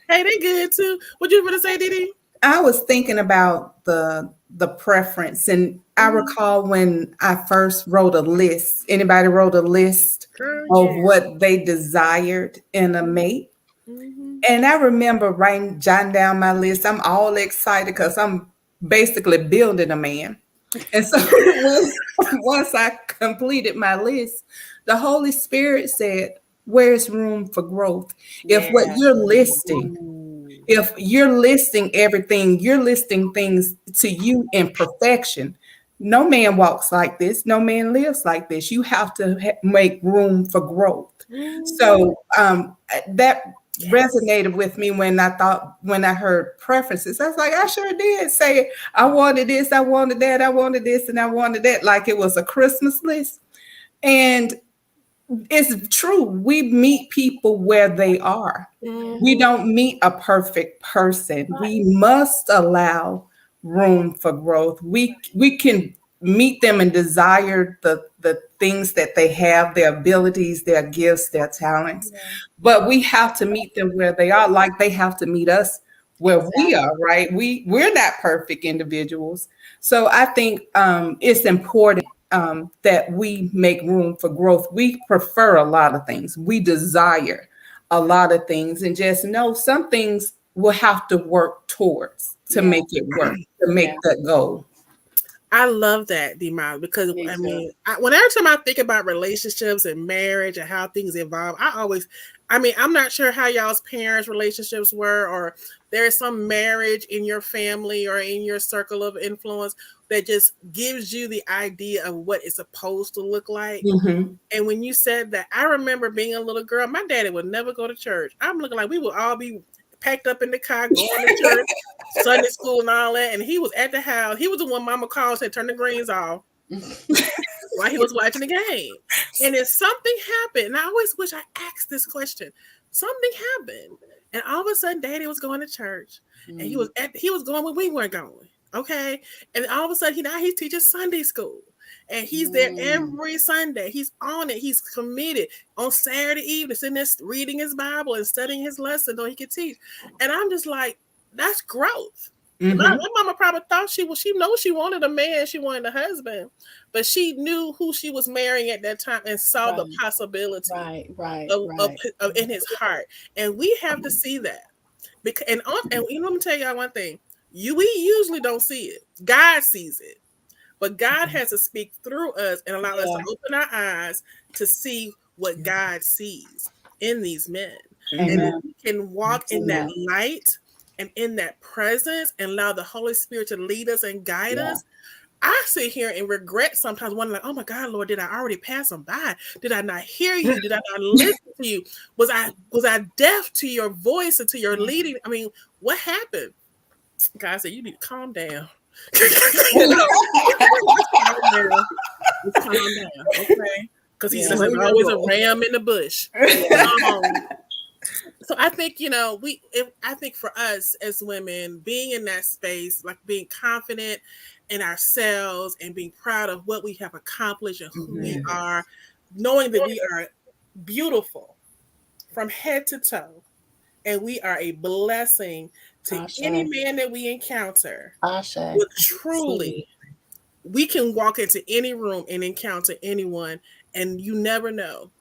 Hey, they good too. What you gonna say, Didi? I was thinking about the preference, and I recall when I first wrote a list. Anybody wrote a list of what they desired in a mate? And I remember jotting down my list. I'm all excited because I'm basically building a man. And so once I completed my list, the Holy Spirit said, where's room for growth? If what you're listing, if you're listing everything, you're listing things to you in perfection. No man walks like this. No man lives like this. You have to make room for growth. So that resonated with me when I heard preferences. I was like, I sure did say I wanted this, I wanted that, I wanted this, and I wanted that, like it was a Christmas list. And it's true. We meet people where they are. Mm-hmm. We don't meet a perfect person. Right. We must allow room for growth. We can meet them and desire the things that they have, their abilities, their gifts, their talents. Yeah. But we have to meet them where they are, like they have to meet us where we are, right? We're not perfect individuals. So I think it's important that we make room for growth. We prefer a lot of things. We desire a lot of things, and just know some things we'll have to work towards to make it work, to make that goal. I love that, D-Miles, because I mean, whenever time I think about relationships and marriage and how things evolve, I'm not sure how y'all's parents' relationships were, or there is some marriage in your family or in your circle of influence that just gives you the idea of what it's supposed to look like. Mm-hmm. And when you said that, I remember being a little girl, my daddy would never go to church. I'm looking like we would all be packed up in the car, going to church, Sunday school and all that. And he was at the house. He was the one mama called, said, turn the greens off while he was watching the game. And then something happened. And I always wish I asked this question. Something happened. And all of a sudden, daddy was going to church. And he was going when we weren't going. Okay. And all of a sudden, he's teaching Sunday school. And he's there every Sunday. He's on it. He's committed. On Saturday evening, sitting there reading his Bible and studying his lesson so he could teach. And I'm just like, that's growth. Mm-hmm. My mama probably thought she knows she wanted a man, she wanted a husband, but she knew who she was marrying at that time and saw the possibility of in his heart. And we have to see that. Because and you know, let me tell y'all one thing. We usually don't see it. God sees it. But God has to speak through us and allow us to open our eyes to see what God sees in these men. Amen. And we can walk in that light and in that presence and allow the Holy Spirit to lead us and guide us. I sit here and regret sometimes wondering, like, oh my God, Lord, did I already pass them by? Did I not hear you? Did I not listen to you? Was I deaf to your voice and to your leading? I mean, what happened? God said, you need to calm down. Just calm down, okay? Because he says there's always a ram in the bush. So I think, I think for us as women, being in that space, like being confident in ourselves and being proud of what we have accomplished and who we are, knowing that we are beautiful from head to toe, and we are a blessing to any man that we encounter. Truly, we can walk into any room and encounter anyone, and you never know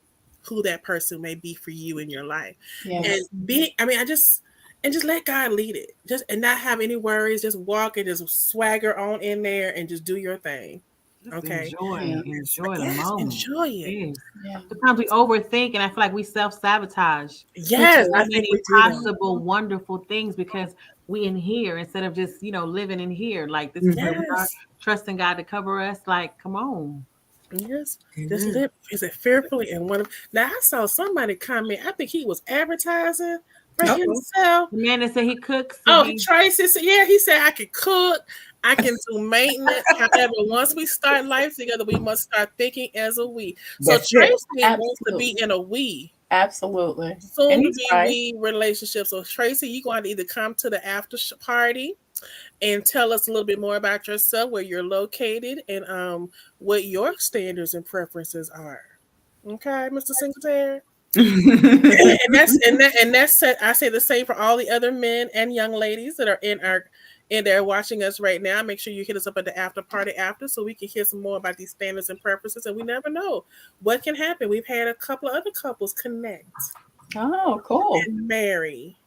who that person may be for you in your life. Yes. And just let God lead it. And not have any worries. Just walk and just swagger on in there and just do your thing. Okay. Enjoy the moment. Enjoy it. Yeah. Sometimes we overthink, and I feel like we self-sabotage. Yes, I think possible wonderful things because we in here instead of just living in here. Like this is where we are, trusting God to cover us. Like, come on. Yes, just live. Is it fearfully and wonderful? Now I saw somebody comment. I think he was advertising for himself. The man that said he cooks. Tracy said, he said I can cook. I can do maintenance. However, once we start life together, we must start thinking as a we. So Tracy wants to be in a we. Absolutely. Soon to be we relationship. So Tracy, you're going to either come to the after party and tell us a little bit more about yourself, where you're located, and what your standards and preferences are. Okay, Mr. Singletary. and that's I say the same for all the other men and young ladies that are in there watching us right now. Make sure you hit us up at the after party so we can hear some more about these standards and preferences. And we never know what can happen. We've had a couple of other couples connect. Oh, cool. And marry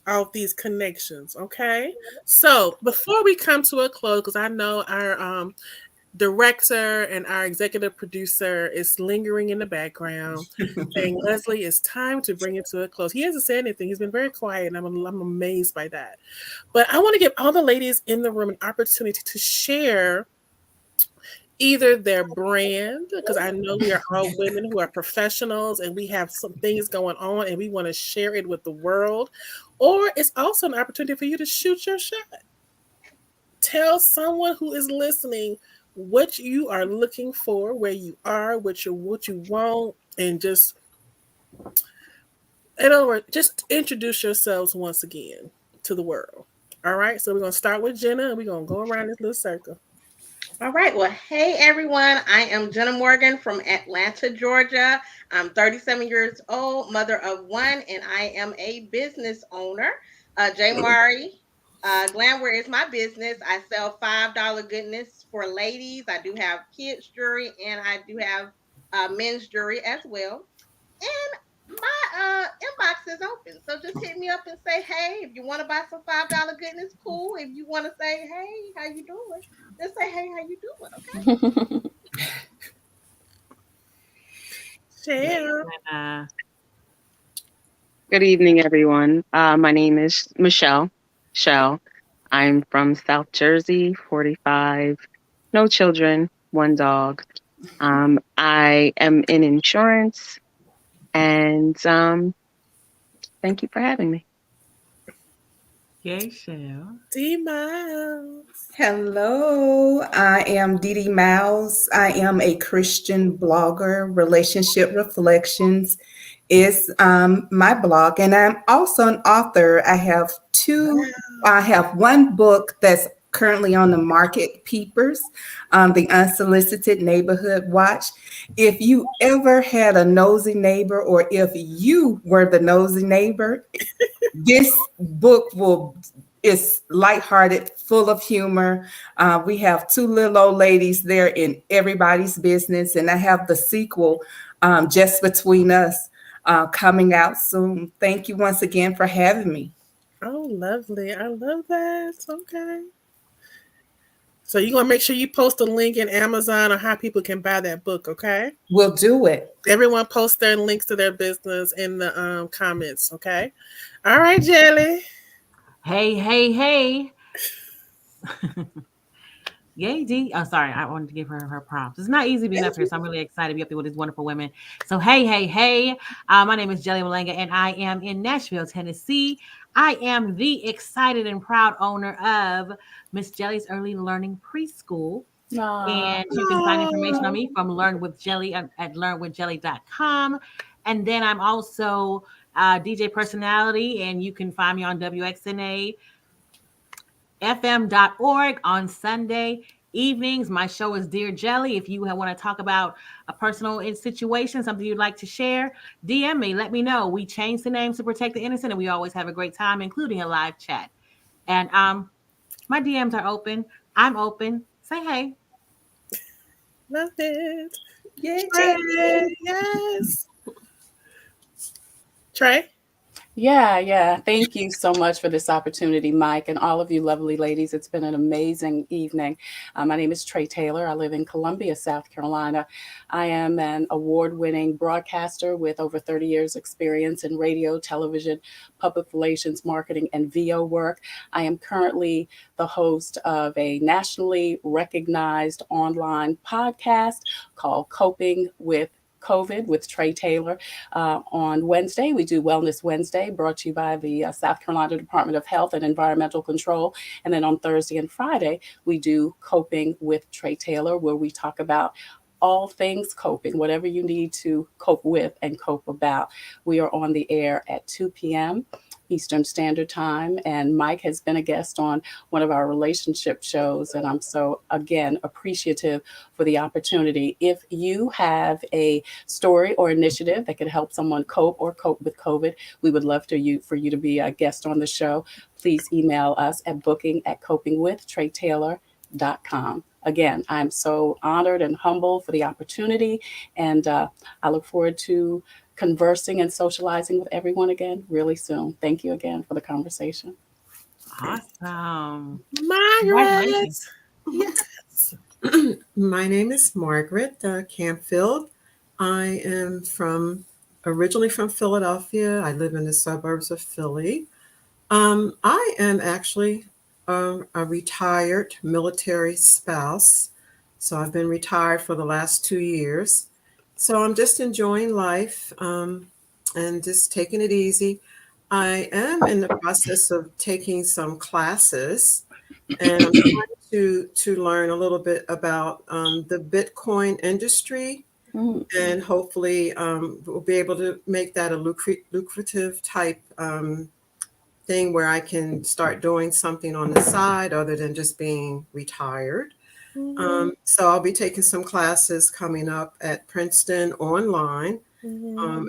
off these connections. Okay. So before we come to a close, because I know our director and our executive producer is lingering in the background saying, Leslie, it's time to bring it to a close. He hasn't said anything. He's been very quiet, and I'm amazed by that. But I want to give all the ladies in the room an opportunity to share either their brand, because I know we are all women who are professionals and we have some things going on and we want to share it with the world, or it's also an opportunity for you to shoot your shot. Tell someone who is listening what you are looking for, where you are, what you want, and just, in other words, just introduce yourselves once again to the world. All right, so we're gonna start with Jenna, and we're gonna go around this little circle. All right. Well, hey everyone. I am Jenna Morgan from Atlanta, Georgia. I'm 37 years old, mother of one, and I am a business owner. J. Mari, Glamware is my business. I sell $5 goodness for ladies. I do have kids jewelry, and I do have men's jewelry as well. And my inbox is open. So just hit me up and say, hey, if you want to buy some $5 goodness, cool. If you want to say, hey, how you doing? Just say, hey, how you doing? Okay. Share. Good evening, everyone. My name is Michelle. I'm from South Jersey, 45, no children, one dog. I am in insurance, and thank you for having me. Yay, Shell. D Miles. Hello, I am Dee Dee Miles. I am a Christian blogger. Relationship Reflections is my blog, and I'm also an author. I have one book that's currently on the market, Peepers, the Unsolicited Neighborhood Watch. If you ever had a nosy neighbor, or if you were the nosy neighbor, this book is lighthearted, full of humor. We have two little old ladies there in everybody's business, and I have the sequel, Just Between Us, coming out soon. Thank you once again for having me. Oh, lovely. I love that. Okay. So you're going to make sure you post a link in Amazon on how people can buy that book, okay? We'll do it. Everyone post their links to their business in the comments, okay? All right, Jelly. Hey. Yay, D. Oh, sorry. I wanted to give her props. It's not easy being up here, so I'm really excited to be up here with these wonderful women. So, hey. My name is Jelly Malanga, and I am in Nashville, Tennessee. I am the excited and proud owner of Miss Jelly's Early Learning Preschool. And you can find information on me from Learn with Jelly at learnwithjelly.com. And then I'm also a DJ personality, and you can find me on WXNA fm.org on Sunday evenings. My show is Dear Jelly. If you want to talk about a personal situation, something you'd like to share, DM me. Let me know. We change the names to protect the innocent, and we always have a great time, including a live chat. And my DMs are open. I'm open. Say hey. Love it. Yay, Trey. Yes. Trey? Yeah. Thank you so much for this opportunity, Mike, and all of you lovely ladies. It's been an amazing evening. My name is Trey Taylor. I live in Columbia, South Carolina. I am an award-winning broadcaster with over 30 years experience in radio, television, public relations, marketing, and VO work. I am currently the host of a nationally recognized online podcast called Coping with COVID with Trey Taylor. On Wednesday, we do Wellness Wednesday, brought to you by the South Carolina Department of Health and Environmental Control. And then on Thursday and Friday, we do Coping with Trey Taylor, where we talk about all things coping, whatever you need to cope with and cope about. We are on the air at 2 p.m. Eastern Standard Time, and Mike has been a guest on one of our relationship shows, and I'm so, again, appreciative for the opportunity. If you have a story or initiative that could help someone cope with COVID, we would love for you to be a guest on the show. Please email us at booking@copingwithtreytaylor.com. Again, I'm so honored and humble for the opportunity, and I look forward to conversing and socializing with everyone again really soon. Thank you again for the conversation. Awesome. Margaret. Yes. My name is Margaret Campfield. I am originally from Philadelphia. I live in the suburbs of Philly. I am actually a retired military spouse. So I've been retired for the last 2 years. So I'm just enjoying life and just taking it easy. I am in the process of taking some classes, and I'm trying to learn a little bit about the Bitcoin industry, and hopefully we'll be able to make that a lucrative type thing where I can start doing something on the side other than just being retired. So I'll be taking some classes coming up at Princeton online,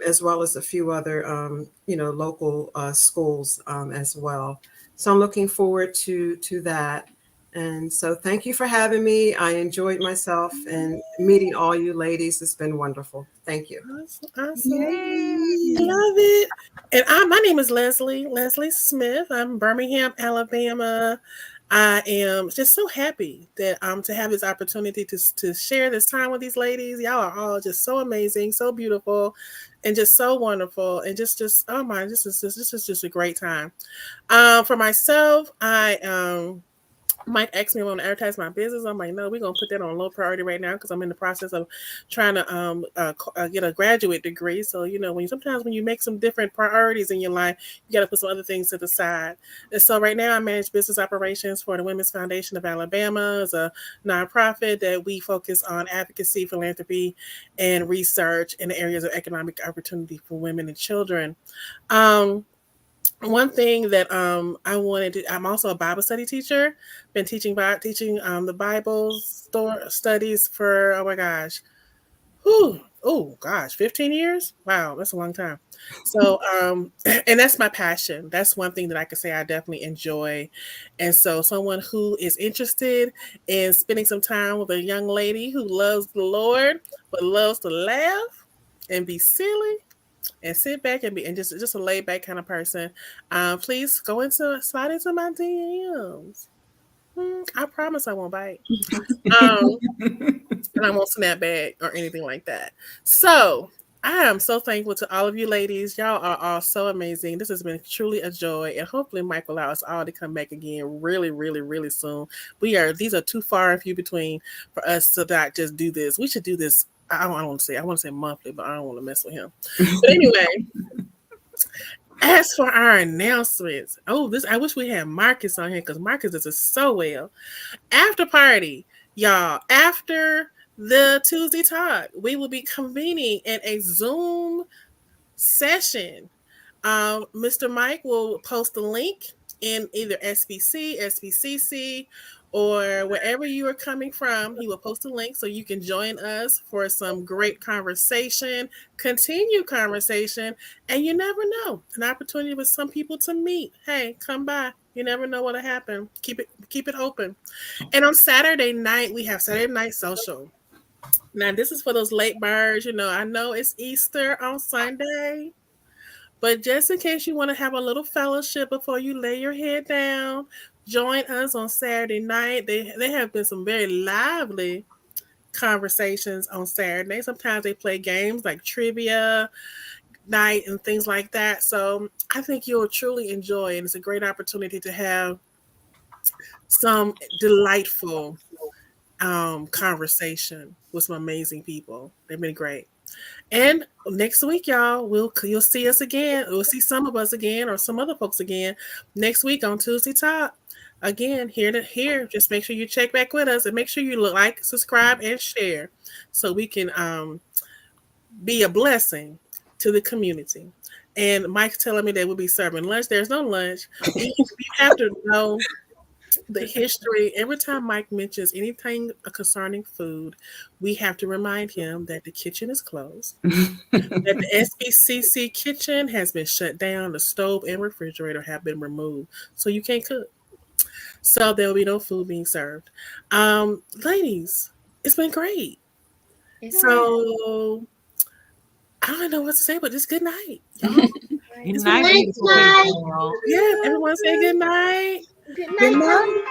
as well as a few other, local schools as well. So I'm looking forward to that. And so thank you for having me. I enjoyed myself and meeting all you ladies. It's been wonderful. Thank you. Awesome. I love it. And my name is Leslie Smith. I'm Birmingham, Alabama. I am just so happy that to have this opportunity to share this time with these ladies. Y'all are all just so amazing, so beautiful, and just so wonderful. And just oh my, this is just a great time. For myself, Mike asked me if I want to advertise my business. I'm like, no, we're going to put that on low priority right now because I'm in the process of trying to get a graduate degree. So, sometimes when you make some different priorities in your life, you got to put some other things to the side. And so right now I manage business operations for the Women's Foundation of Alabama. It's a nonprofit that we focus on advocacy, philanthropy, and research in the areas of economic opportunity for women and children. One thing that I wanted to, I'm also a Bible study teacher. Been teaching the Bible studies for, oh my gosh, 15 years. Wow, that's a long time. So and that's my passion. That's one thing that I could say I definitely enjoy. And so someone who is interested in spending some time with a young lady who loves the Lord but loves to laugh and be silly and sit back and be just a laid back kind of person, please slide into my DMs. I promise I won't bite. And I won't snap back or anything like that. So I am so thankful to all of you ladies. Y'all are all so amazing. This has been truly a joy, and hopefully Mike will allow us all to come back again really, really, really soon. These are too far and few between for us to not just do this. We should do this. I want to say monthly, but I don't want to mess with him. But anyway, as for our announcements, I wish we had Marcus on here because Marcus does it so well. After party, y'all. After the Tuesday Talk, we will be convening in a Zoom session. Mr. Mike will post the link in either SBC, SBCC, or wherever you are coming from. He will post a link so you can join us for some great conversation, continued conversation, and you never know, an opportunity with some people to meet. Hey, come by. You never know what'll happen. Keep it open. And on Saturday night, we have Saturday Night Social. Now, this is for those late birds. I know it's Easter on Sunday, but just in case you want to have a little fellowship before you lay your head down, join us on Saturday night. They have been some very lively conversations on Saturday. Sometimes they play games like trivia night and things like that. So I think you'll truly enjoy it. It's a great opportunity to have some delightful conversation with some amazing people. They've been great. And next week, y'all, you'll see us again. We'll see some of us again or some other folks again next week on Tuesday Talk. Again, here. Just make sure you check back with us and make sure you like, subscribe, and share so we can be a blessing to the community. And Mike's telling me that we'll be serving lunch. There's no lunch. You have to know the history. Every time Mike mentions anything concerning food, we have to remind him that the kitchen is closed, that the SBCC kitchen has been shut down, the stove and refrigerator have been removed, so you can't cook. So there will be no food being served. Ladies, it's been great. So I don't know what to say, but just good night. Good night. Good night. Yeah, everyone say good night. Good night.